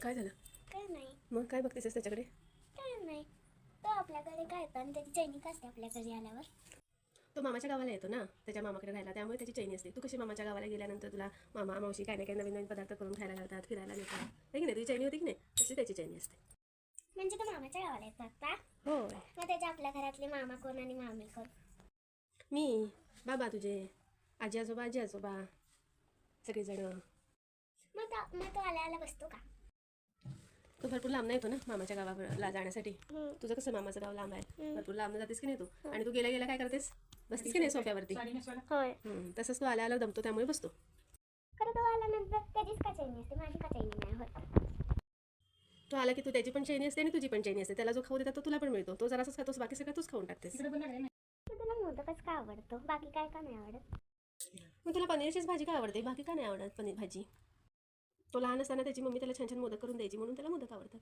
काय झालं? काय नाही. मग काय बघतेस त्याच्याकडे? काय नाही. तो आपल्याकडे काय येतो आणि त्याची चैनिक असते आपल्या घरी आल्यावर. तो मामाच्या गावाला येतो ना, त्याच्या मामाकडे राहायला, त्यामुळे त्याची चैनी असते. तू कशी मामाच्या गावाला गेल्यानंतर तुला मामा मावशी काय ना काय नवीन नवीन पदार्थ करून खायला घालतात, फिरायला नेतात, आहे की नाही? तुझी चैनी होती की नाही? तशी त्याची चैनी असते. म्हणजे तो मामाच्या गावाला येतात का? हो. मग त्याच्या आपल्या घरातले मामा कोण आणि मामी कोण? मी, बाबा तुझे, आजी आजोबा सगळेजण. मग तो आल्याला बसतो का? तो भरपूर लांब येतो ना मामाच्या गावाला जाण्यासाठी. तुझं कसं मामाचं गाव लांब आहे, भरपूर लांब जातेस की नाही तू? आणि तू गेल्या काय करतेस? बसतीस की नाही सोफ्यावरती? होय. तसंच तो आल्याला दमतो, त्यामुळे बसतो. खरं तो आल्यानंतर त्याचीच का चैनी असते, माझी का चैनी नाही होत? तो आला की तू त्याची पण चैनी असते आणि तुझी पण चैनी असते. त्याला जो खाऊ देतात तो तुला पण मिळतो. तो जरासाच खातोस, बाकी सगळं तूच खाऊन टाकतेस. मग तुला मोदकच का आवडतो, बाकी काय का नाही आवडत? मग तुला पनीरचीच भाजी का आवडते, बाकी का नाही आवडत पनीर भाजी? तो लहान असताना त्याची मम्मी त्याला छान छान मोदक करून द्यायची, म्हणून त्याला मोदक आवडतात.